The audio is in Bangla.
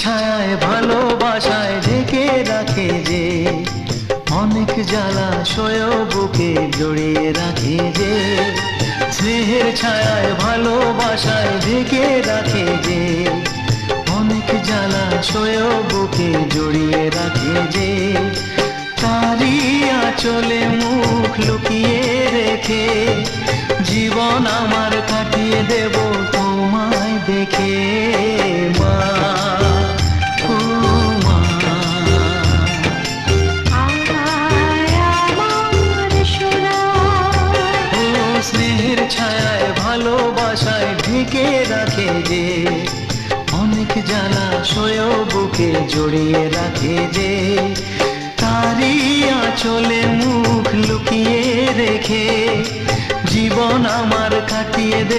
ছায়ায় ভালোবাসায় ঢেকে রাখে যে, অনেক জ্বালাশয় বুকে জড়িয়ে রাখে যে। স্নেহের ছায়ায় ভালোবাসায় ঢেকে রাখে যে, অনেক জ্বালাশয় বুকে জড়িয়ে রাখে যে। তারই আঁচলে মুখ লুকিয়ে রেখে জীবন আমার কাটিয়ে দেব তোমায় দেখে। মা, ও মা, ও স্নেহের ছায়ায় ভালোবাসায় ঢেকে রাখে যে, অনেক জ্বালাশয় বুকে জড়িয়ে রাখে যে। তারই আঁচলে মুখ লুকিয়ে রেখে জীবন আমার কাটিয়ে দে।